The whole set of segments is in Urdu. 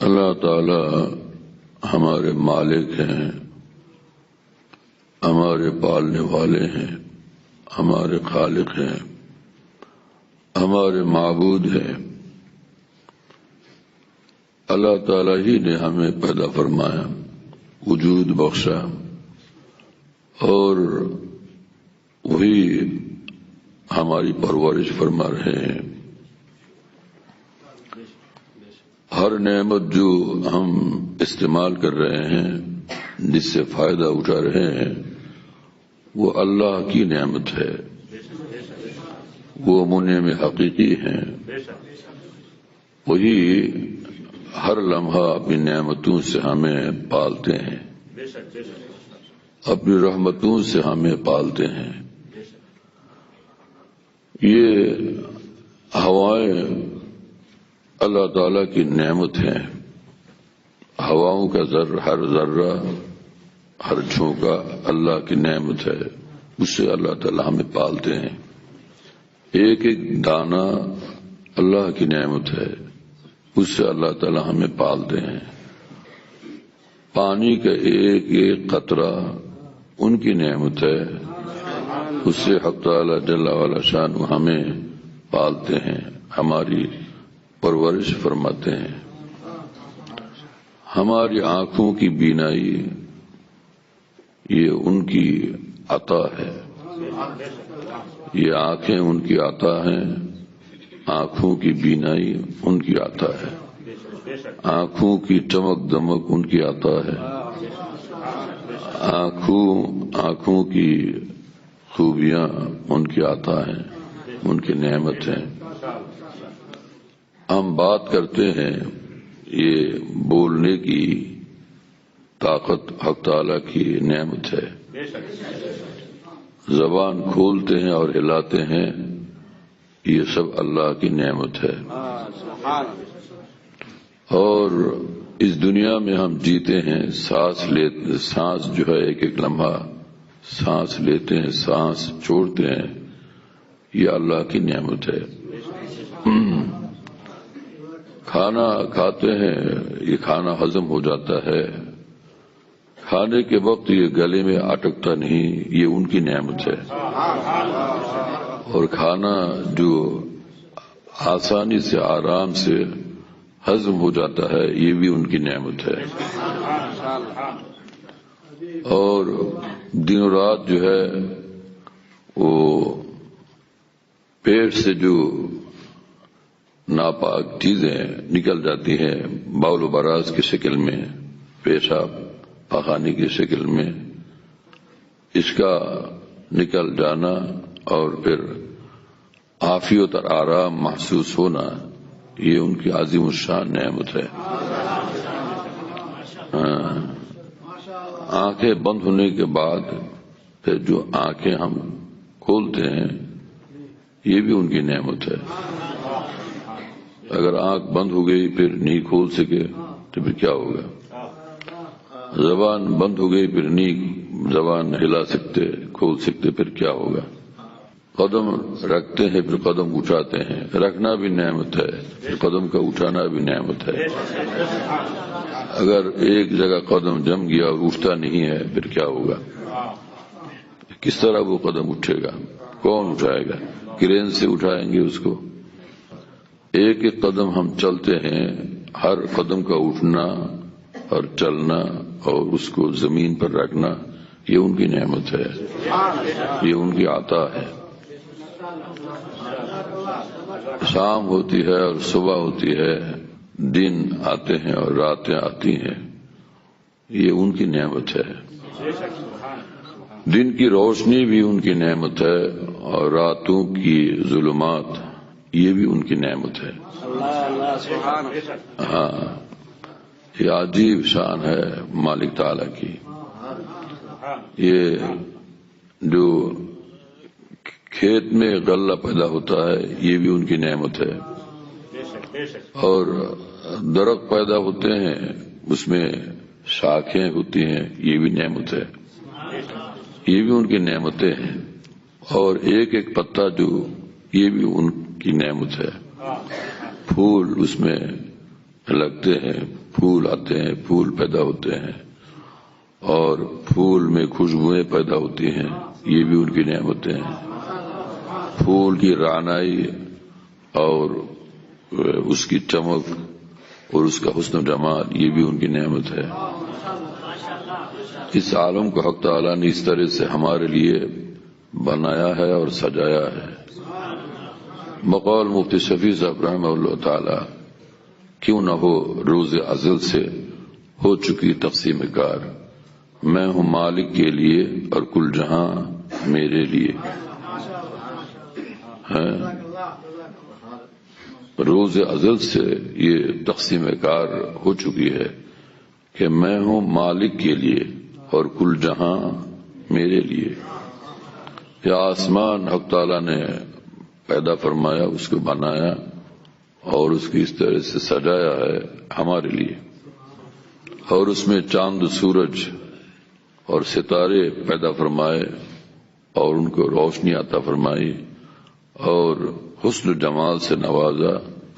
اللہ تعالی ہمارے مالک ہیں، ہمارے پالنے والے ہیں، ہمارے خالق ہیں، ہمارے معبود ہیں۔ اللہ تعالی ہی نے ہمیں پیدا فرمایا، وجود بخشا، اور وہی ہماری پرورش فرما رہے ہیں۔ ہر نعمت جو ہم استعمال کر رہے ہیں، جس سے فائدہ اٹھا رہے ہیں، وہ اللہ کی نعمت ہے، وہ منعم حقیقی ہیں۔ وہی ہر لمحہ اپنی نعمتوں سے ہمیں پالتے ہیں، اپنی رحمتوں سے ہمیں پالتے ہیں۔ یہ ہوائیں اللہ تعالی کی نعمت ہیں۔ ہواؤں کا ہر ذرہ، ہر جھونکا اللہ کی نعمت ہے، اس سے اللہ تعالی ہمیں پالتے ہیں۔ ایک ایک دانہ اللہ کی نعمت ہے، اس سے اللہ تعالی ہمیں پالتے ہیں۔ پانی کا ایک ایک قطرہ ان کی نعمت ہے، اس سے حق تعالی جل وعلا شان ہمیں پالتے ہیں، ہماری پرورش فرماتے ہیں۔ ہماری آنکھوں کی بینائی یہ ان کی عطا ہے، یہ آنکھیں ان کی عطا ہیں، آنکھوں کی بینائی ان کی عطا ہے، آنکھوں کی چمک دمک ان کی عطا ہے، آنکھوں کی خوبیاں ان کی عطا ہیں، ان کی نعمت ہیں۔ ہم بات کرتے ہیں، یہ بولنے کی طاقت حق تعالی کی نعمت ہے۔ زبان کھولتے ہیں اور ہلاتے ہیں، یہ سب اللہ کی نعمت ہے۔ اور اس دنیا میں ہم جیتے ہیں، سانس جو ہے ایک ایک لمحہ سانس لیتے ہیں، سانس چھوڑتے ہیں، یہ اللہ کی نعمت ہے۔ کھانا کھاتے ہیں، یہ کھانا ہضم ہو جاتا ہے، کھانے کے وقت یہ گلے میں اٹکتا نہیں، یہ ان کی نعمت ہے۔ اور کھانا جو آسانی سے آرام سے ہضم ہو جاتا ہے، یہ بھی ان کی نعمت ہے۔ اور دن رات جو ہے وہ پیٹ سے جو ناپاک چیزیں نکل جاتی ہیں باول و براز کی شکل میں، پیشاب پخانے کی شکل میں، اس کا نکل جانا اور پھر عافیت اور آرام محسوس ہونا، یہ ان کی عظیم الشان نعمت ہے۔ آنکھیں بند ہونے کے بعد پھر جو آنکھیں ہم کھولتے ہیں، یہ بھی ان کی نعمت ہے۔ اگر آنکھ بند ہو گئی پھر نہیں کھول سکے تو پھر کیا ہوگا؟ زبان بند ہو گئی پھر نہیں زبان ہلا سکتے، کھول سکتے، پھر کیا ہوگا؟ قدم رکھتے ہیں پھر قدم اٹھاتے ہیں، رکھنا بھی نعمت ہے، پھر قدم کا اٹھانا بھی نعمت ہے۔ اگر ایک جگہ قدم جم گیا اور اٹھتا نہیں ہے پھر کیا ہوگا؟ کس طرح وہ قدم اٹھے گا؟ کون اٹھائے گا؟ کرین سے اٹھائیں گے اس کو؟ ایک ایک قدم ہم چلتے ہیں، ہر قدم کا اٹھنا اور چلنا اور اس کو زمین پر رکھنا، یہ ان کی نعمت ہے، یہ ان کی عطا ہے۔ شام ہوتی ہے اور صبح ہوتی ہے، دن آتے ہیں اور راتیں آتی ہیں، یہ ان کی نعمت ہے۔ دن کی روشنی بھی ان کی نعمت ہے، اور راتوں کی ظلمات یہ بھی ان کی نعمت ہے۔ ہاں، یہ عجیب شان ہے مالک تعالی کی۔ یہ جو کھیت میں غلہ پیدا ہوتا ہے، یہ بھی ان کی نعمت ہے۔ اور درخت پیدا ہوتے ہیں، اس میں شاخیں ہوتی ہیں، یہ بھی نعمت ہے، یہ بھی ان کی نعمتیں ہیں۔ اور ایک ایک پتا یہ بھی ان کی نعمت ہے۔ پھول اس میں لگتے ہیں، پھول آتے ہیں، پھول پیدا ہوتے ہیں، اور پھول میں خوشبوئیں پیدا ہوتی ہیں، یہ بھی ان کی نعمتیں ہیں۔ پھول کی رعنائی اور اس کی چمک اور اس کا حسن و جمال، یہ بھی ان کی نعمت ہے۔ اس عالم کو حق تعالیٰ نے اس طرح سے ہمارے لیے بنایا ہے اور سجایا ہے۔ بقول مفتی شفیع صاحب رحمہ اللہ تعالی، کیوں نہ ہو روز ازل سے ہو چکی تقسیم کار، میں ہوں مالک کے لیے اور کل جہاں میرے لیے ہے۔ روز ازل سے یہ تقسیم کار ہو چکی ہے کہ میں ہوں مالک کے لیے اور کل جہاں میرے لیے۔ یہ آسمان حق تعالیٰ نے پیدا فرمایا، اس کو بنایا اور اس کی اس طرح سے سجایا ہے ہمارے لیے، اور اس میں چاند سورج اور ستارے پیدا فرمائے اور ان کو روشنی عطا فرمائی اور حسن و جمال سے نوازا،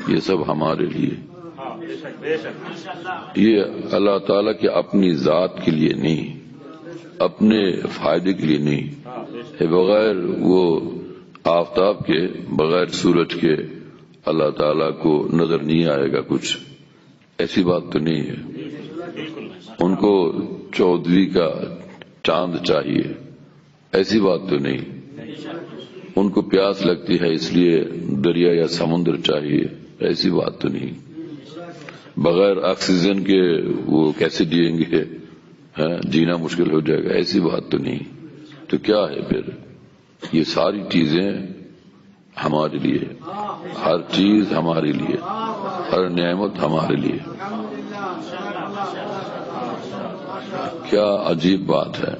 یہ سب ہمارے لیے۔ یہ اللہ تعالیٰ کے اپنی ذات کے لیے نہیں، اپنے فائدے کے لیے نہیں، بغیر وہ آفتاب کے، بغیر سورج کے اللہ تعالیٰ کو نظر نہیں آئے گا کچھ، ایسی بات تو نہیں ہے۔ ان کو 14ویں کا چاند چاہیے، ایسی بات تو نہیں۔ ان کو پیاس لگتی ہے اس لیے دریا یا سمندر چاہیے، ایسی بات تو نہیں۔ بغیر آکسیجن کے وہ کیسے جئیں گے، جینا مشکل ہو جائے گا، ایسی بات تو نہیں۔ تو کیا ہے پھر؟ یہ ساری چیزیں ہمارے لیے، ہر چیز ہمارے لیے، ہر نعمت ہمارے لیے۔ کیا عجیب بات ہے۔